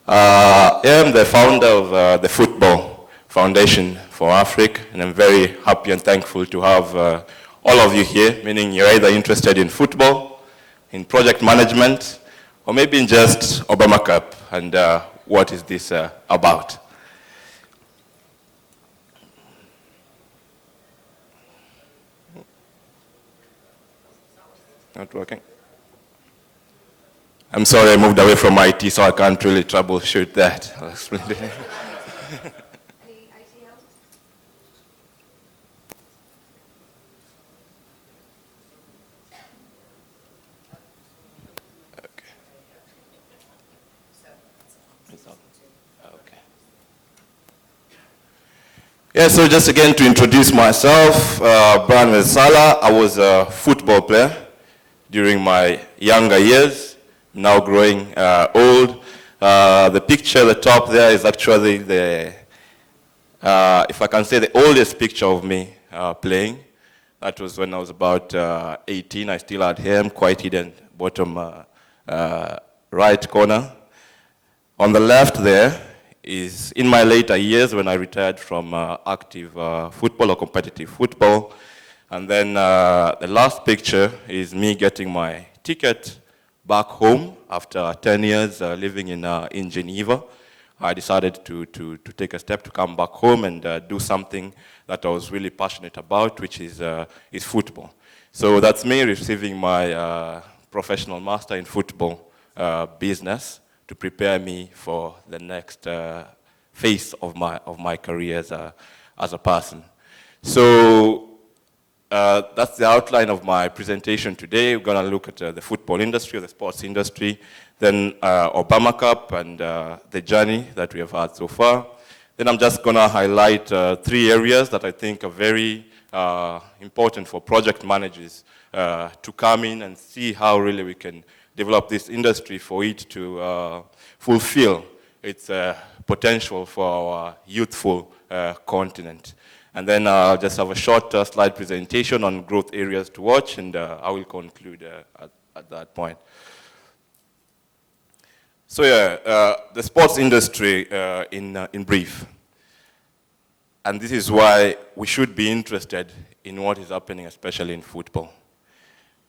I am the founder of the Football Foundation for Africa, and I'm very happy and thankful to have all of you here, meaning you're either interested in football, in project management, or maybe in just Obama Cup and what is this about. Not working? I'm sorry, I moved away from IT, so I can't really troubleshoot that. I'll explain it. Yeah, so just again to introduce myself, Brian Wesaala. I was a football player during my younger years, now growing old. The picture at the top there is actually the, if I can say, the oldest picture of me playing. That was when I was about 18. I still had hair, quite hidden, bottom right corner. On the left there is in my later years when I retired from active football or competitive football. And then the last picture is me getting my ticket back home after 10 years living in Geneva. I decided to take a step to come back home and do something that I was really passionate about, which is football. So that's me receiving my professional master in football business to prepare me for the next phase of my career as a person. So that's the outline of my presentation today. We're going to look at the football industry, or the sports industry, then Obama Cup and the journey that we have had so far. Then I'm just going to highlight 3 areas that I think are very important for project managers to come in and see how really we can develop this industry for it to fulfill its potential for our youthful continent. And then I'll just have a short slide presentation on growth areas to watch, and I will conclude at that point. So yeah, the sports industry in brief. And this is why we should be interested in what is happening, especially in football.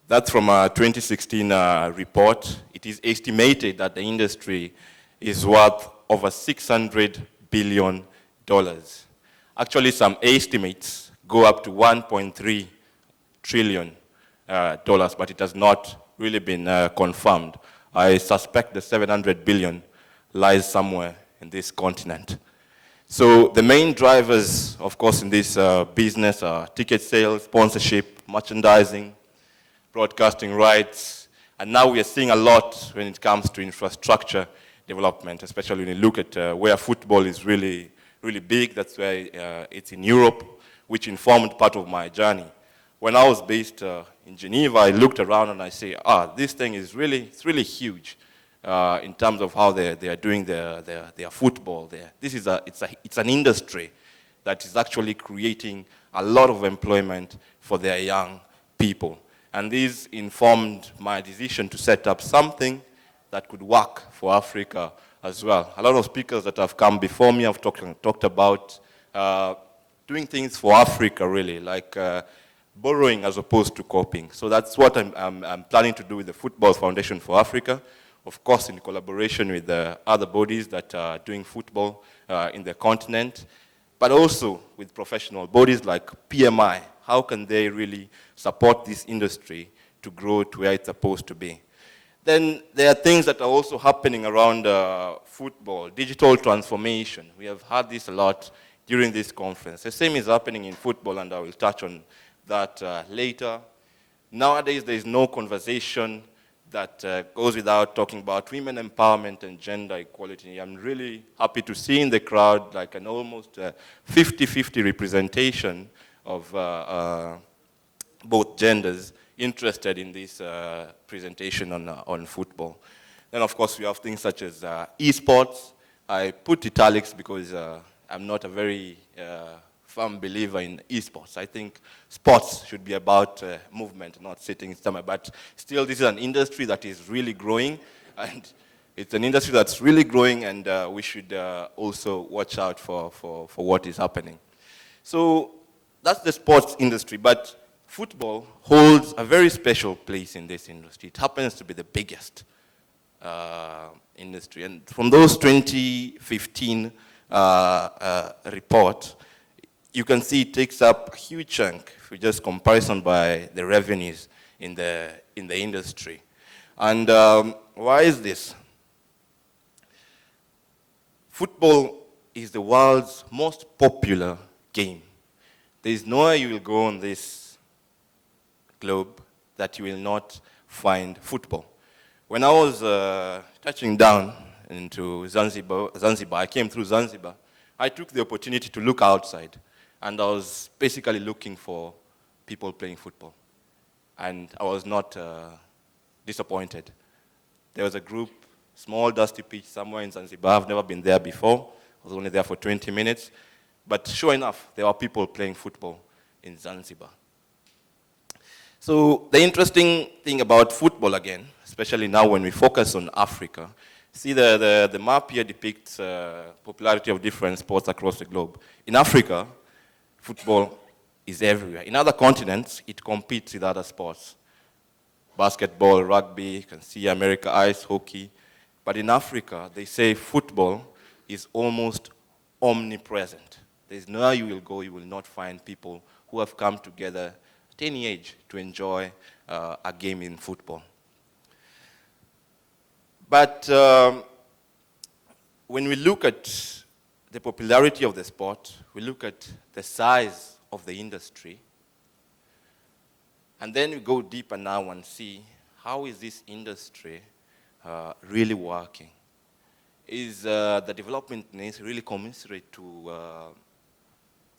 That's from a 2016 report. It is estimated that the industry is worth over $600 billion. Actually, some estimates go up to $1.3 trillion, but it has not really been confirmed. I suspect the $700 billion lies somewhere in this continent. So the main drivers, of course, in this business are ticket sales, sponsorship, merchandising, broadcasting rights, and now we are seeing a lot when it comes to infrastructure development, especially when you look at where football is really big. That's why it's in Europe, which informed part of my journey. When I was based in Geneva, I looked around and I say, this thing is it's really huge in terms of how they are doing their football there. It's an industry that is actually creating a lot of employment for their young people. And this informed my decision to set up something that could work for Africa as well. A lot of speakers that have come before me have talked about doing things for Africa, really, like borrowing as opposed to copying. So that's what I'm planning to do with the Football Foundation for Africa, of course in collaboration with the other bodies that are doing football in the continent, but also with professional bodies like PMI. How can they really support this industry to grow to where it's supposed to be? Then there are things that are also happening around football, digital transformation. We have had this a lot during this conference. The same is happening in football, and I will touch on that later. Nowadays, there is no conversation that goes without talking about women empowerment and gender equality. I'm really happy to see in the crowd like an almost 50-50 representation of both genders interested in this presentation on football. Then, of course, we have things such as esports. I put italics because I'm not a very firm believer in esports. I think sports should be about movement, not sitting somewhere. But still, this is an industry that is really growing. And It's an industry that's really growing, and we should also watch out for what is happening. So that's the sports industry, but football holds a very special place in this industry. It happens to be the biggest industry. And from those 2015 report, you can see it takes up a huge chunk if you just comparison by the revenues in the industry. And why is this? Football is the world's most popular game. There is nowhere you will go on this globe that you will not find football. When I was touching down into Zanzibar, I came through Zanzibar, I took the opportunity to look outside, and I was basically looking for people playing football. And I was not disappointed. There was a group, small dusty pitch somewhere in Zanzibar. I've never been there before. I was only there for 20 minutes. But sure enough, there were people playing football in Zanzibar. So the interesting thing about football again, especially now when we focus on Africa, see the map here depicts popularity of different sports across the globe. In Africa, football is everywhere. In other continents, it competes with other sports. Basketball, rugby, you can see America, ice hockey. But in Africa, they say football is almost omnipresent. There's nowhere you will go, you will not find people who have come together at any age to enjoy a game in football. But when we look at the popularity of the sport, we look at the size of the industry, and then we go deeper now and see how is this industry really working? Is the development needs really commensurate to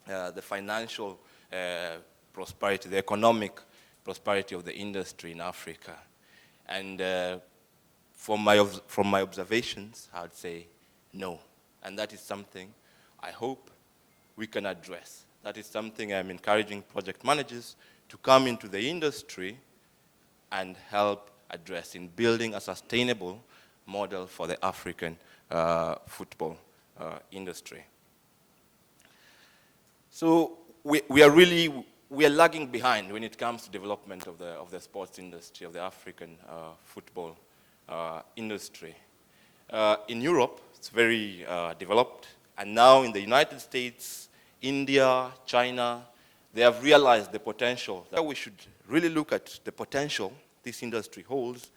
the financial prosperity, the economic prosperity of the industry in Africa? And from my observations, I would say no. And that is something I hope we can address. That is something I'm encouraging project managers to come into the industry and help address in building a sustainable model for the African football industry. So we are lagging behind when it comes to development of the sports industry, of the African football industry. In Europe, it's very developed, and now in the United States, India, China, they have realized the potential. That we should really look at the potential this industry holds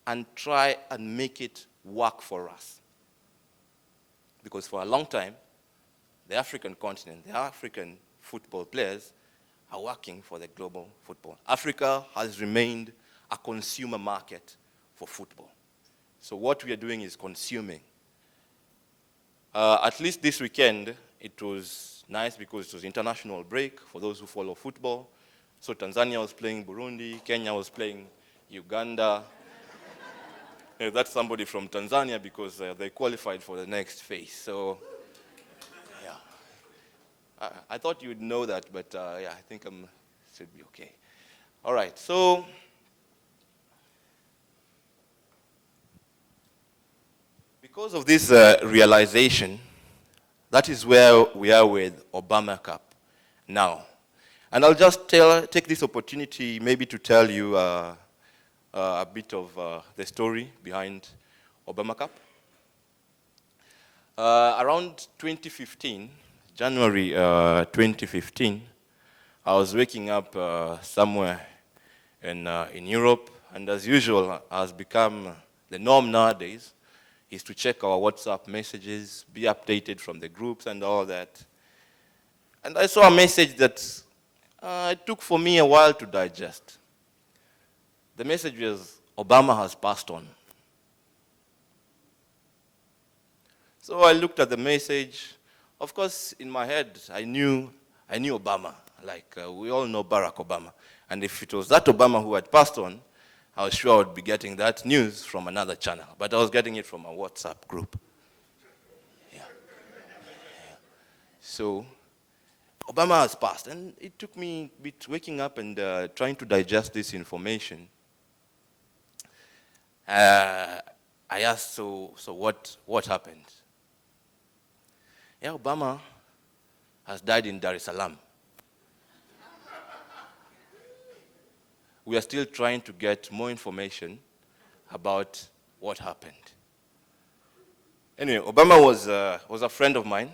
and try and make it work for us. Because for a long time, the African continent, the African football players are working for the global football. Africa has remained a consumer market for football. So what we are doing is consuming. At least this weekend, it was nice because it was international break for those who follow football. So Tanzania was playing Burundi, Kenya was playing Uganda. That's somebody from Tanzania because they qualified for the next phase. So, yeah. I thought you'd know that, but yeah, I think I should be okay. All right, so because of this realization, that is where we are with Obama Cup now. And I'll just take this opportunity maybe to tell you a bit of the story behind Obama Cup. Around 2015, January 2015, I was waking up somewhere in Europe, and as usual, has become the norm nowadays, is to check our WhatsApp messages, be updated from the groups and all that. And I saw a message that it took for me a while to digest. The message was, Obama has passed on. So I looked at the message. Of course, in my head, I knew Obama. Like, we all know Barack Obama. And if it was that Obama who had passed on, I was sure I would be getting that news from another channel. But I was getting it from a WhatsApp group. Yeah. So Obama has passed. And it took me a bit waking up and trying to digest this information. I asked, so what happened? Yeah, Obama has died in Dar es Salaam. We are still trying to get more information about what happened. Anyway, Obama was a friend of mine,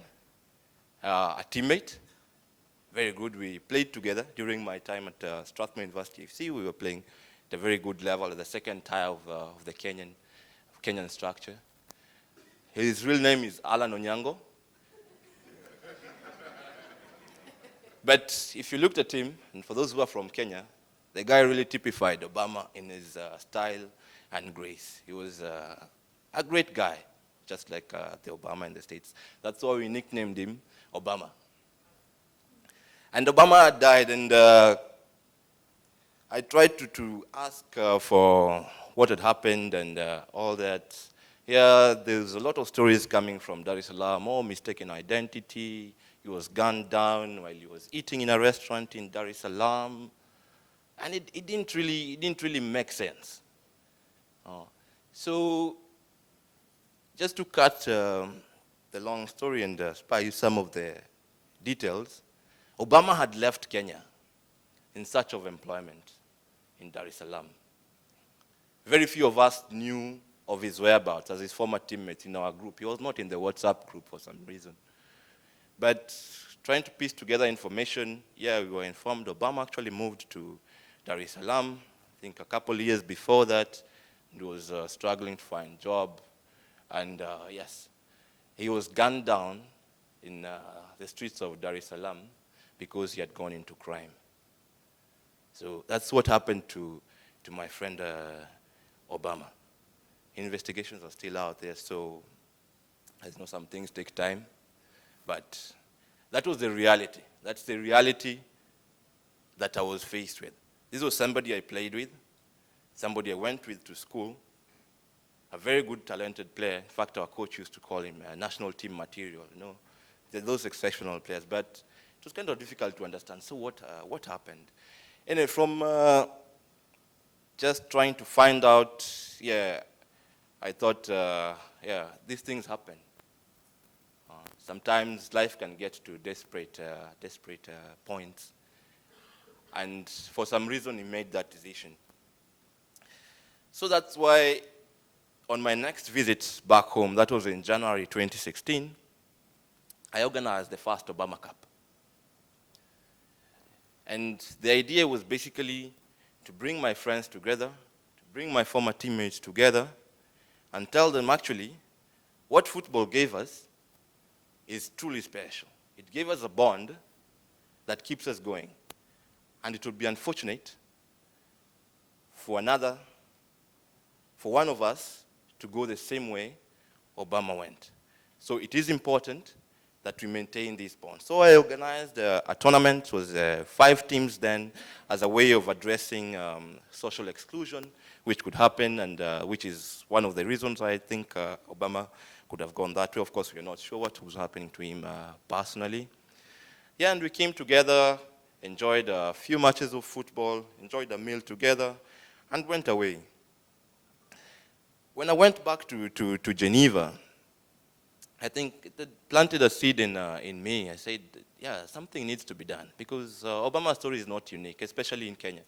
a teammate, very good. We played together during my time at Strathmore University FC. We were playing at a very good level at the second tier of the Kenyan structure. His real name is Alan Onyango. But if you looked at him, and for those who are from Kenya, the guy really typified Obama in his style and grace. He was a great guy, just like the Obama in the States. That's why we nicknamed him Obama. And Obama had died, and I tried to ask for what had happened and all that. Yeah, there's a lot of stories coming from Dar es Salaam, more mistaken identity. He was gunned down while he was eating in a restaurant in Dar es Salaam. And it didn't really make sense. So just to cut the long story and spare you some of the details, Obama had left Kenya in search of employment in Dar es Salaam. Very few of us knew of his whereabouts as his former teammates in our group. He was not in the WhatsApp group for some reason. But trying to piece together information, yeah, we were informed Obama actually moved to Dar es Salaam. I think a couple years before that, he was struggling to find a job. And yes, he was gunned down in the streets of Dar es Salaam because he had gone into crime. So that's what happened to my friend Obama. Investigations are still out there, so I know some things take time. But that was the reality. That's the reality that I was faced with. This was somebody I played with, somebody I went with to school, a very good, talented player. In fact, our coach used to call him national team material. You know, those exceptional players. But it was kind of difficult to understand. So what happened? Anyway, from just trying to find out, yeah, I thought, yeah, these things happen. Sometimes life can get to desperate points. And for some reason, he made that decision. So that's why on my next visit back home, that was in January 2016, I organized the first Obama Cup. And the idea was basically to bring my friends together, to bring my former teammates together, and tell them actually what football gave us is truly special. It gave us a bond that keeps us going. And it would be unfortunate for one of us to go the same way Obama went. So it is important that we maintain this bond. So I organized a tournament. It was 5 teams then as a way of addressing social exclusion, which could happen, and which is one of the reasons I think Obama could have gone that way. Of course, we're not sure what was happening to him personally. Yeah, and we came together, enjoyed a few matches of football, enjoyed a meal together, and went away. When I went back to Geneva, I think it planted a seed in me. I said, yeah, something needs to be done, because Obama's story is not unique, especially in Kenya.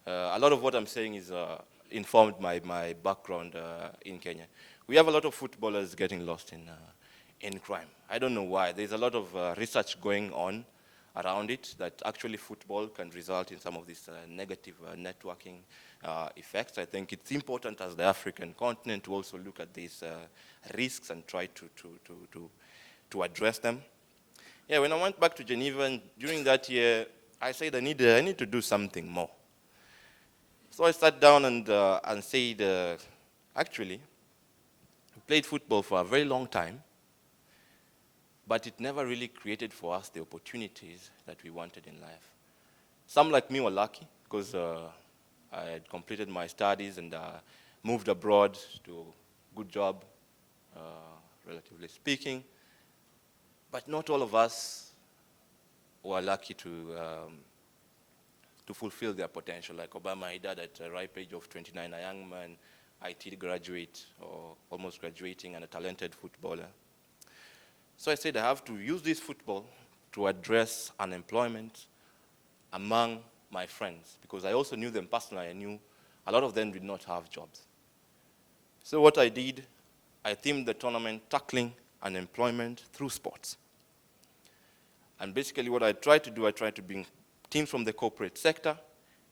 A lot of what I'm saying is informed my background in Kenya. We have a lot of footballers getting lost in crime. I don't know why. There's a lot of research going on around it that actually football can result in some of these negative networking effects. I think it's important as the African continent to also look at these risks and try to address them. Yeah, when I went back to Geneva, and during that year, I said I need to do something more. So I sat down and said, actually, we played football for a very long time, but it never really created for us the opportunities that we wanted in life. Some like me were lucky because I had completed my studies and moved abroad to a good job, relatively speaking. But not all of us were lucky to fulfill their potential. Like Obama, he died at a ripe age of 29, a young man IT graduate or almost graduating and a talented footballer. So I said I have to use this football to address unemployment among my friends, because I also knew them personally. I knew a lot of them did not have jobs. So what I did, I themed the tournament tackling unemployment through sports. And basically what I tried to do, I tried to bring teams from the corporate sector,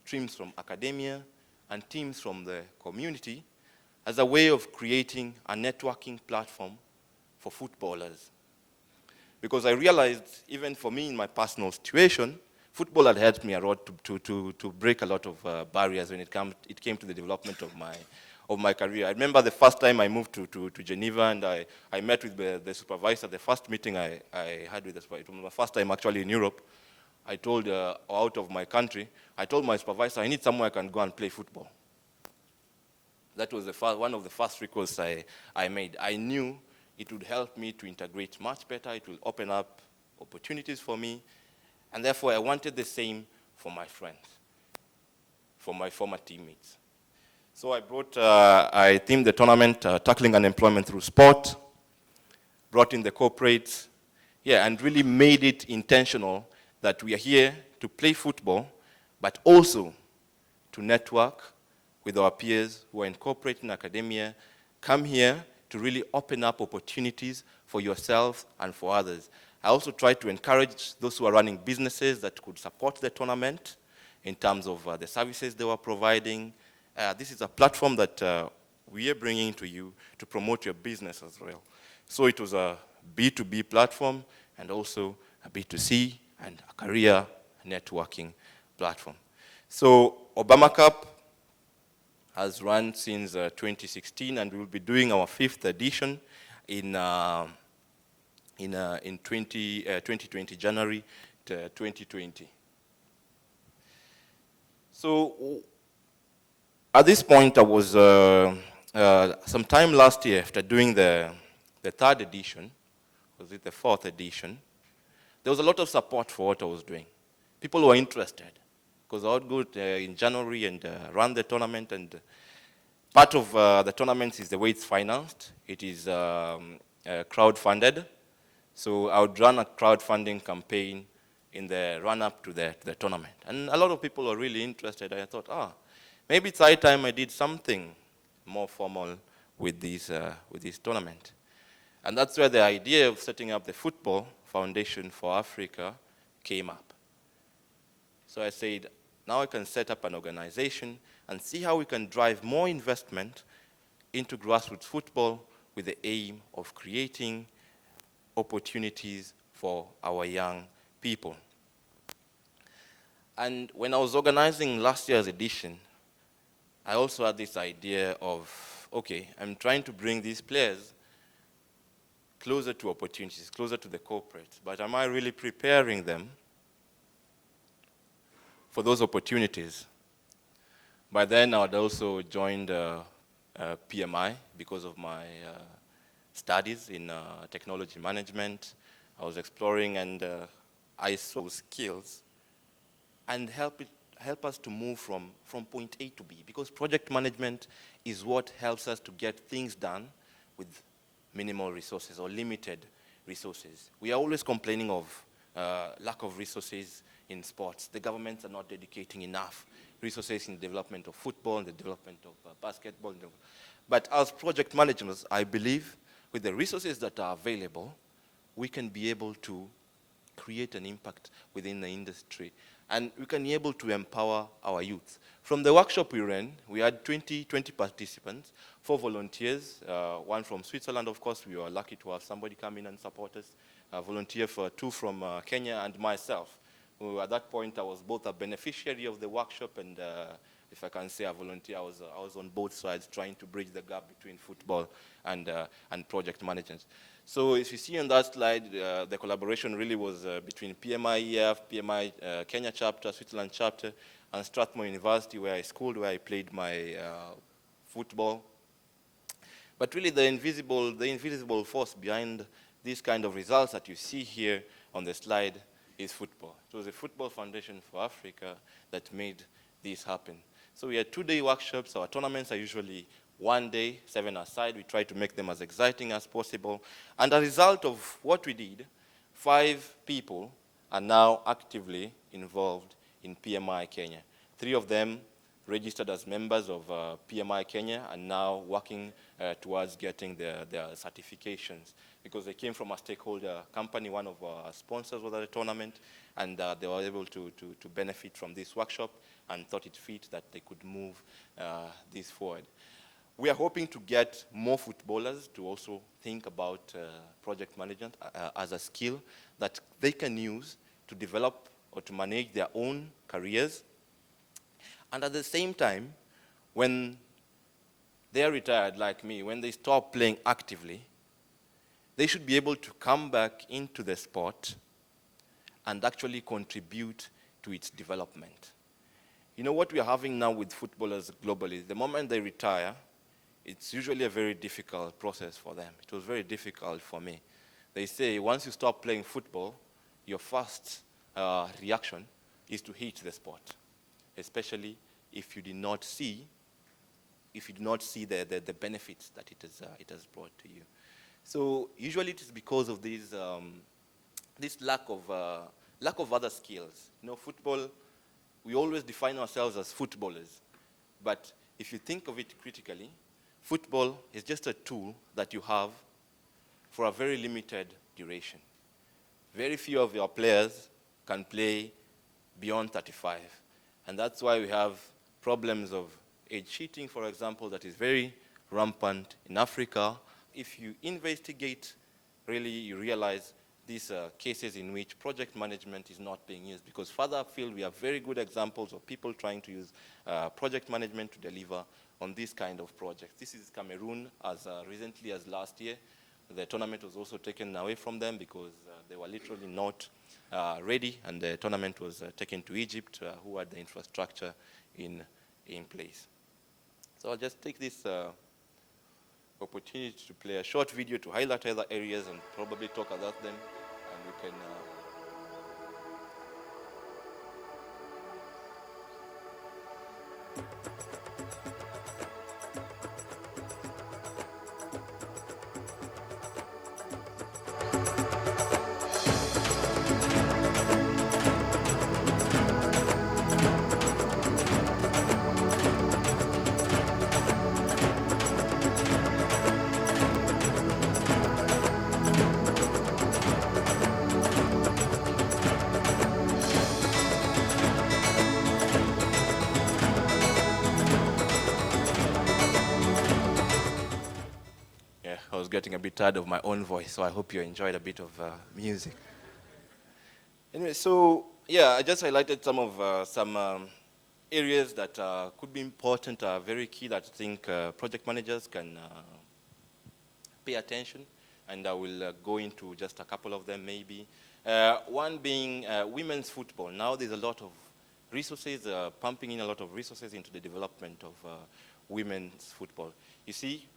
teams from academia, and teams from the community as a way of creating a networking platform for footballers. Because I realized, even for me in my personal situation, football had helped me a lot to break a lot of barriers when it came to the development of my career. I remember the first time I moved to Geneva, and I met with the supervisor. The first meeting I had with the supervisor, it was my first time actually in Europe. I told, out of my country, I told my supervisor, I need somewhere I can go and play football. That was one of the first requests I made. I knew it would help me to integrate much better. It will open up opportunities for me. And therefore, I wanted the same for my friends, for my former teammates. So I themed the tournament, tackling unemployment through sport, brought in the corporates, and really made it intentional that we are here to play football, but also to network with our peers who are in corporate and academia, come here to really open up opportunities for yourself and for others. I also try to encourage those who are running businesses that could support the tournament in terms of the services they were providing. This is a platform that we are bringing to you to promote your business as well. So it was a B2B platform and also a B2C and a career networking platform. So Obama Cup has run since 2016, and we will be doing our 5th edition in 2020, January 2020. So at this point, I was sometime last year after doing the 3rd edition, was it the 4th edition, there was a lot of support for what I was doing. People were interested, because I would go in January and run the tournament, and part of the tournament is the way it's financed. It is crowd-funded. So I would run a crowdfunding campaign in the run-up to the tournament. And a lot of people were really interested. I thought, maybe it's high time I did something more formal with this tournament. And that's where the idea of setting up the Football Foundation for Africa came up. So I said, now I can set up an organization and see how we can drive more investment into grassroots football with the aim of creating opportunities for our young people. And when I was organizing last year's edition, I also had this idea of, okay, I'm trying to bring these players closer to opportunities, closer to the corporates, but am I really preparing them for those opportunities? By then, I had also joined PMI because of my studies in technology management. I was exploring, and I saw skills and help us to move from point A to B, because project management is what helps us to get things done with minimal resources or limited resources. We are always complaining of lack of resources in sports. The governments are not dedicating enough resources in the development of football and the development of basketball. But as project managers, I believe with the resources that are available, we can be able to create an impact within the industry, and we can be able to empower our youth. From the workshop we ran, we had 20 participants, 4 volunteers, one from Switzerland, of course. We were lucky to have somebody come in and support us, a volunteer for 2 from Kenya, and myself, who at that point I was both a beneficiary of the workshop and, if I can say, a volunteer. I was on both sides trying to bridge the gap between football and project management. So if you see on that slide, the collaboration really was between PMI EF, PMI Kenya chapter, Switzerland chapter, and Strathmore University, where I schooled, where I played my football. But really the invisible force behind these kind of results that you see here on the slide is football. It was the Football Foundation for Africa that made this happen. So we had 2-day workshops. Our tournaments are usually one day, 7 aside. We try to make them as exciting as possible. And as a result of what we did, 5 people are now actively involved in PMI Kenya. 3 of them registered as members of PMI Kenya and now working towards getting their certifications, because they came from a stakeholder company. One of our sponsors was at the tournament, and they were able to benefit from this workshop and thought it fit that they could move this forward. We are hoping to get more footballers to also think about project management as a skill that they can use to develop or to manage their own careers. And at the same time, when they're retired like me, when they stop playing actively, they should be able to come back into the sport and actually contribute to its development. You know what we are having now with footballers globally, the moment they retire, it's usually a very difficult process for them. It was very difficult for me. They say once you stop playing football, your first reaction is to hate the sport, especially if you did not see the benefits that it has brought to you. So usually it is because of this lack of other skills. You know, football, we always define ourselves as footballers, but if you think of it critically, football is just a tool that you have for a very limited duration. Very few of your players can play beyond 35, and that's why we have problems of age cheating, for example, that is very rampant in Africa. If you investigate, really you realize these cases in which project management is not being used, because further afield we have very good examples of people trying to use project management to deliver on this kind of projects. This is Cameroon, as recently as last year. The tournament was also taken away from them because they were literally not ready, and the tournament was taken to Egypt, who had the infrastructure in place. So I'll just take this opportunity to play a short video to highlight other areas and probably talk about them, and we can I was getting a bit tired of my own voice, so I hope you enjoyed a bit of music. Anyway, so yeah, I just highlighted some areas that could be important, very key, that I think project managers can pay attention, and I will go into just a couple of them maybe. One being women's football. Now there's a lot of resources, pumping in a lot of resources into the development of women's football. You see,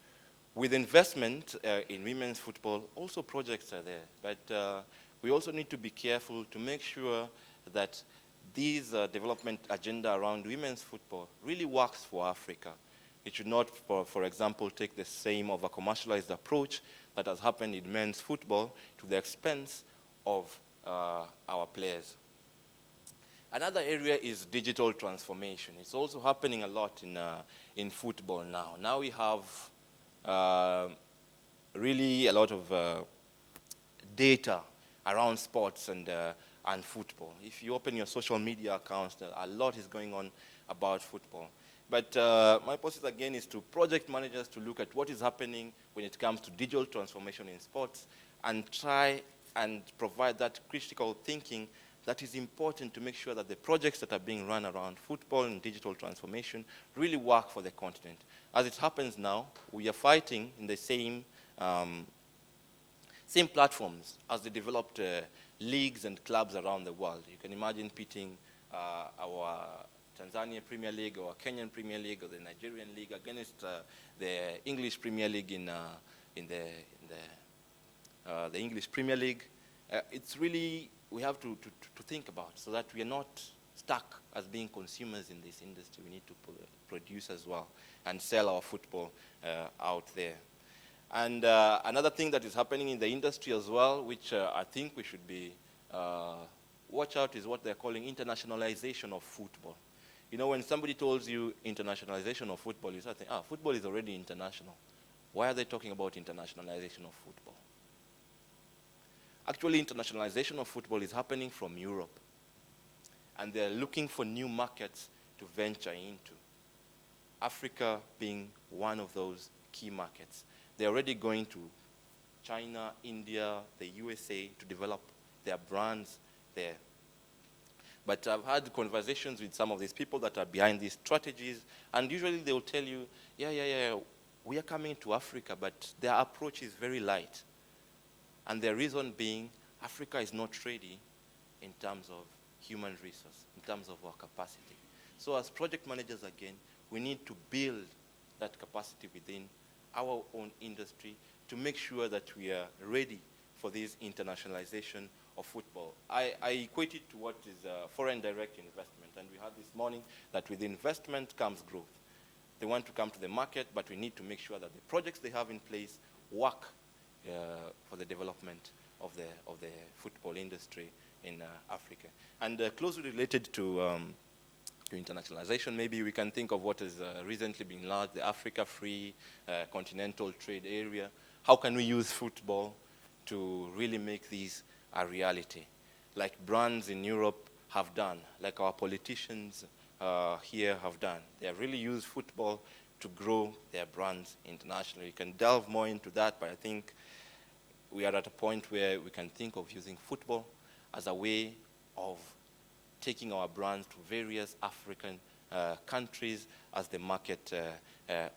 with investment in women's football, also projects are there, but we also need to be careful to make sure that these development agenda around women's football really works for Africa. It should not, for example, take the same of a commercialized approach that has happened in men's football to the expense of our players. Another area is digital transformation. It's also happening a lot in football now. Now we have really a lot of data around sports and football. If you open your social media accounts, a lot is going on about football. But my process again is to project managers to look at what is happening when it comes to digital transformation in sports and try and provide that critical thinking that is important to make sure that the projects that are being run around football and digital transformation really work for the continent. As it happens now, we are fighting in the same platforms as the developed leagues and clubs around the world. You can imagine pitting our Tanzania Premier League or Kenyan Premier League or the Nigerian League against the English Premier League in the English Premier League. It's really, we have to think about so that we are not stuck as being consumers in this industry. We need to produce as well and sell our football out there. And another thing that is happening in the industry as well, which I think we should be watch out, is what they're calling internationalization of football. You know, when somebody tells you internationalization of football, you start thinking, football is already international. Why are they talking about internationalization of football? Actually, internationalization of football is happening from Europe. And they're looking for new markets to venture into. Africa being one of those key markets. They're already going to China, India, the USA to develop their brands there. But I've had conversations with some of these people that are behind these strategies, and usually they will tell you, yeah, we are coming to Africa, but their approach is very light. And the reason being, Africa is not ready in terms of human resource, in terms of our capacity. So as project managers, again, we need to build that capacity within our own industry to make sure that we are ready for this internationalization of football. I equate it to what is foreign direct investment, and we heard this morning that with investment comes growth. They want to come to the market, but we need to make sure that the projects they have in place work for the development of the football industry in Africa. And closely related to internationalization, maybe we can think of what has recently been launched, the Africa Free Continental Trade Area. How can we use football to really make these a reality, like brands in Europe have done, like our politicians here have done? They have really used football to grow their brands internationally. You can delve more into that, but I think we are at a point where we can think of using football as a way of taking our brands to various African countries as the market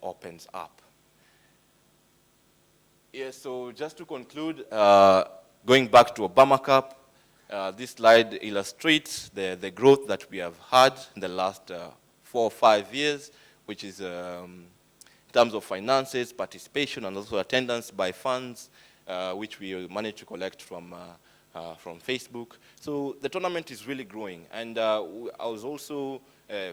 opens up. Yeah, so just to conclude, going back to Obama Cup, this slide illustrates the growth that we have had in the last 4 or 5 years, which is in terms of finances, participation, and also attendance by fans, which we managed to collect from Facebook. So the tournament is really growing. And I was also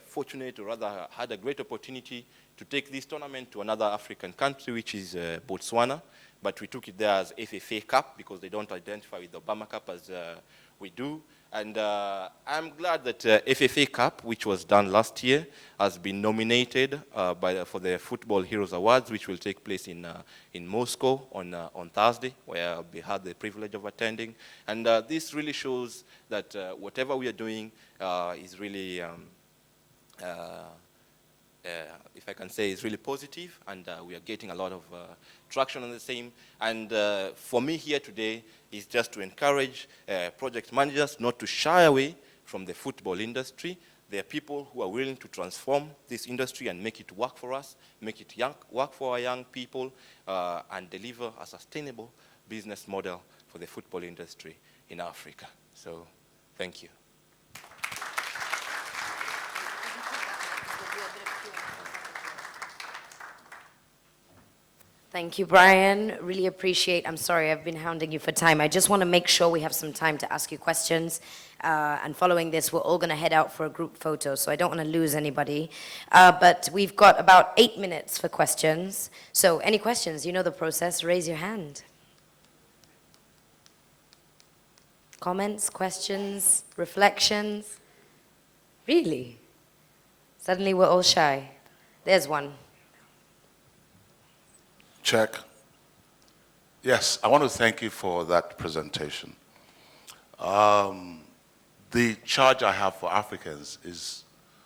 fortunate, or rather had a great opportunity to take this tournament to another African country, which is Botswana. But we took it there as FFA Cup because they don't identify with the Obama Cup as we do. And I'm glad that FFA Cup, which was done last year, has been nominated for the Football Heroes Awards, which will take place in Moscow on Thursday, where we had the privilege of attending. And this really shows that whatever we are doing is really, if I can say, is really positive, and we are getting a lot of traction on the same. And for me here today is just to encourage project managers not to shy away from the football industry. There are people who are willing to transform this industry and make it work for us, make it work for our young people, and deliver a sustainable business model for the football industry in Africa. So, thank you. Thank you, Brian. Really appreciate. I'm sorry, I've been hounding you for time. I just want to make sure we have some time to ask you questions. And following this, we're all going to head out for a group photo, so I don't want to lose anybody. But we've got about 8 minutes for questions. So any questions? You know the process. Raise your hand. Comments, questions, reflections? Really? Suddenly we're all shy. There's one. Check. Yes, I want to thank you for that presentation. The charge I have for Africans is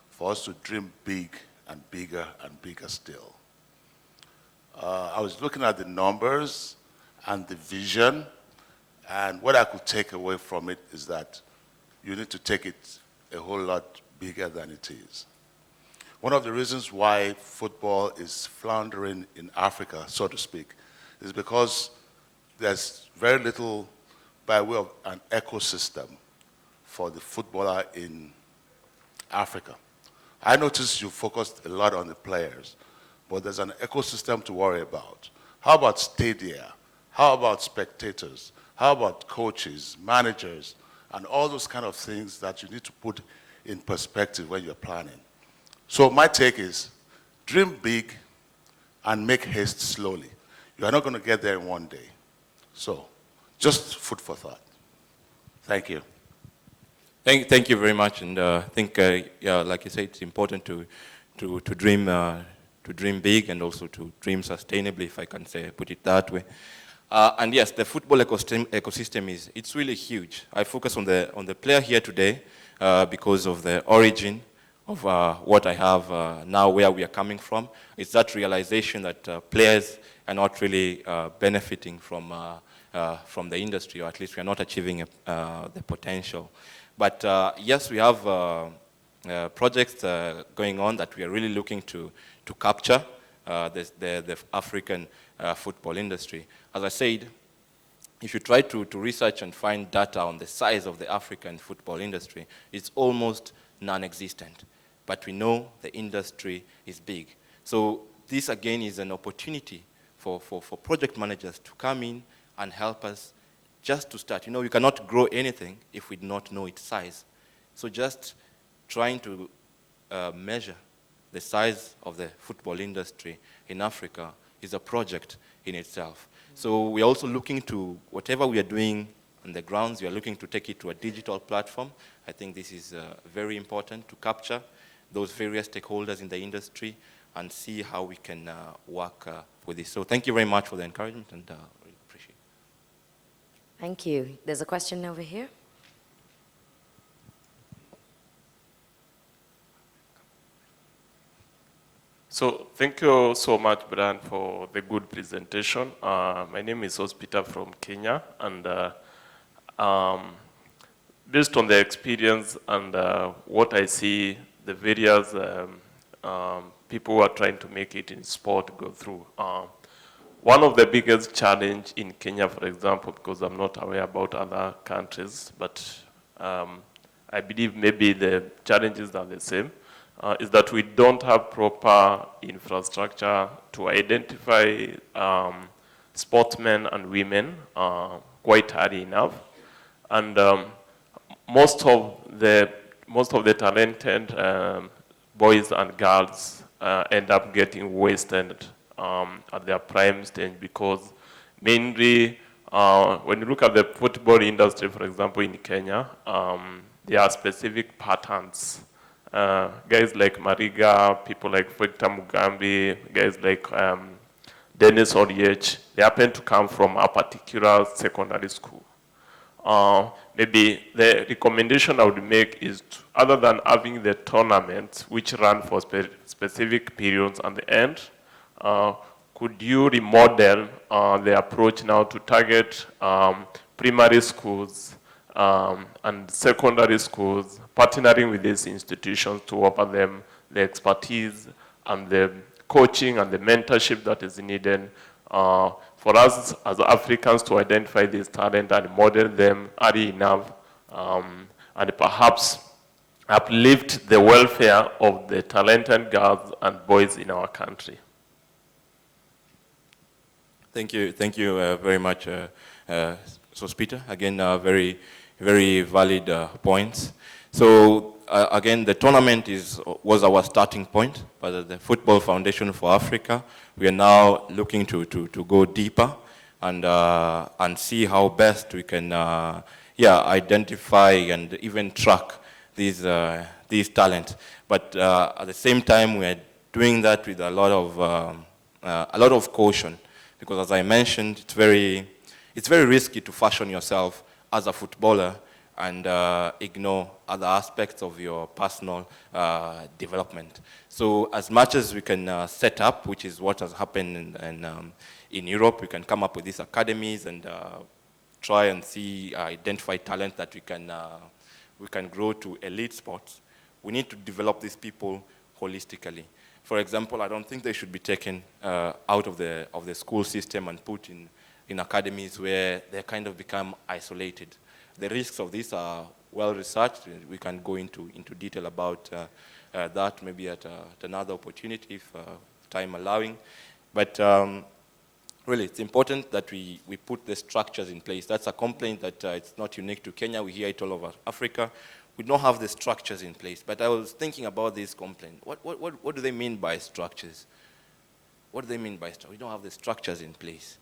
for us to dream big and bigger still. I was looking at the numbers and the vision, and what I could take away from it is that you need to take it a whole lot bigger than it is. One of the reasons why football is floundering in Africa, so to speak, is because there's very little by way of an ecosystem for the footballer in Africa. I noticed you focused a lot on the players, but there's an ecosystem to worry about. How about stadia? How about spectators? How about coaches, managers, and all those kind of things that you need to put in perspective when you're planning. So my take is, dream big and make haste slowly. You are not going to get there in one day. So just food for thought. Thank you. Thank you very much. And I think, yeah, like you said, it's important to dream big and also to dream sustainably, if I can say, put it that way. And yes, the football ecosystem it's really huge. I focus on the player here today because of the origin of what I have now, where we are coming from. It's that realization that players are not really benefiting from the industry, or at least we are not achieving the potential. But yes, we have projects going on that we are really looking to capture the African football industry. As I said, if you try to research and find data on the size of the African football industry, it's almost non-existent. But we know the industry is big. So this again is an opportunity for project managers to come in and help us just to start. You know, you cannot grow anything if we do not know its size. So just trying to measure the size of the football industry in Africa is a project in itself. So we're also looking to, whatever we are doing on the grounds, we are looking to take it to a digital platform. I think this is very important to capture those various stakeholders in the industry and see how we can work with this. So thank you very much for the encouragement, and really appreciate it. Thank you. There's a question over here. So thank you so much, Brian, for the good presentation. My name is Hospita from Kenya, and based on the experience and what I see, the various people who are trying to make it in sport go through. One of the biggest challenge in Kenya, for example, because I'm not aware about other countries, but I believe maybe the challenges are the same, is that we don't have proper infrastructure to identify sportsmen and women quite early enough. And most of the talented boys and girls end up getting wasted at their prime stage, because mainly when you look at the football industry, for example, in Kenya, there are specific patterns. Guys like Mariga, people like Victor Mugambi, guys like Dennis Oriech, they happen to come from a particular secondary school. Maybe the recommendation I would make is, other than having the tournaments which run for specific periods at the end, could you remodel the approach now to target primary schools and secondary schools, partnering with these institutions to offer them the expertise and the coaching and the mentorship that is needed for us as Africans to identify this talent and model them early enough, and perhaps uplift the welfare of the talented girls and boys in our country. Thank you very much, Sospita. Again, very, very valid points. So again, the tournament was our starting point, but the Football Foundation for Africa, we are now looking to go deeper and see how best we can identify and even track these talents. But at the same time, we are doing that with a lot of caution, because as I mentioned, it's very risky to fashion yourself as a footballer and ignore other aspects of your personal development. So as much as we can set up, which is what has happened in Europe, we can come up with these academies and try and identify talent that we can grow to elite sports. We need to develop these people holistically. For example, I don't think they should be taken out of the school system and put in academies where they kind of become isolated. The risks of this are well researched. We can go into detail about that maybe at another opportunity, if time allowing. But really, it's important that we put the structures in place. That's a complaint that it's not unique to Kenya. We hear it all over Africa. we don't have the structures in place. But I was thinking about this complaint. What do they mean by structures? What do they mean by structures? We don't have the structures in place.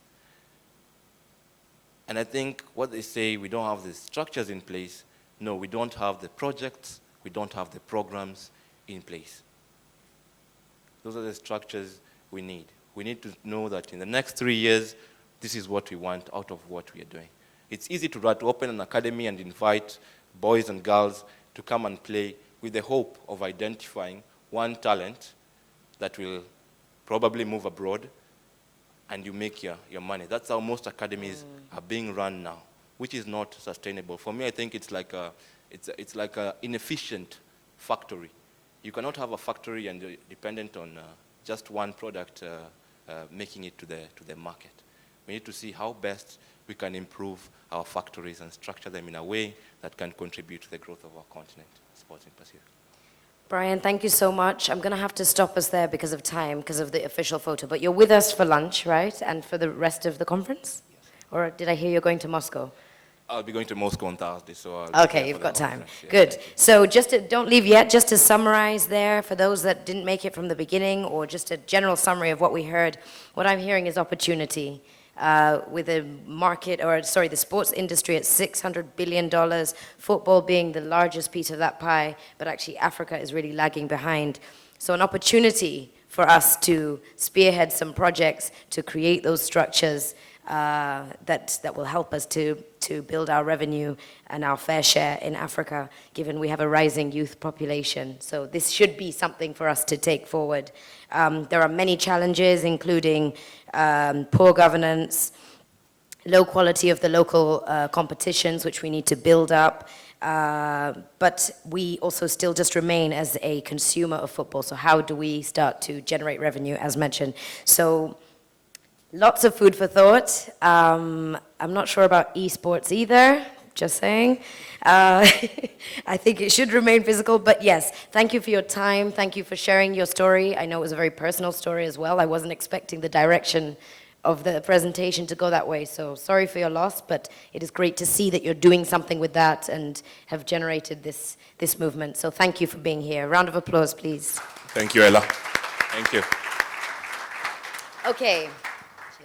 And I think what they say, we don't have the structures in place. No, we don't have the projects, we don't have the programs in place. Those are the structures we need. We need to know that in the next 3 years, this is what we want out of what we are doing. It's easy to open an academy and invite boys and girls to come and play with the hope of identifying one talent that will probably move abroad and you make your money. That's how most academies are being run now, which is not sustainable. For me, I think it's like a inefficient factory. You cannot have a factory and you're dependent on just one product making it to the market. We need to see how best we can improve our factories and structure them in a way that can contribute to the growth of our continent, sports in Pacific. Brian, thank you so much. I'm going to have to stop us there because of time, because of the official photo. But you're with us for lunch, right? And for the rest of the conference? Yes. Or did I hear you're going to Moscow? I'll be going to Moscow on Thursday, so I'll okay, you've got time. Yeah, good. So don't leave yet, just to summarize there, for those that didn't make it from the beginning, or just a general summary of what we heard, what I'm hearing is opportunity. With the the sports industry at $600 billion, football being the largest piece of that pie, but actually Africa is really lagging behind. So an opportunity for us to spearhead some projects, to create those structures that will help us to build our revenue and our fair share in Africa, given we have a rising youth population. So this should be something for us to take forward. There are many challenges, including poor governance, low quality of the local competitions, which we need to build up. But we also still just remain as a consumer of football. So how do we start to generate revenue, as mentioned? So lots of food for thought. I'm not sure about esports either, just saying. I think it should remain physical, but yes, thank you for your time. Thank you for sharing your story. I know it was a very personal story as well. I wasn't expecting the direction of the presentation to go that way, so sorry for your loss, but it is great to see that you're doing something with that and have generated this movement. So thank you for being here. Round of applause, please. Thank you, Ella. Thank you. Okay.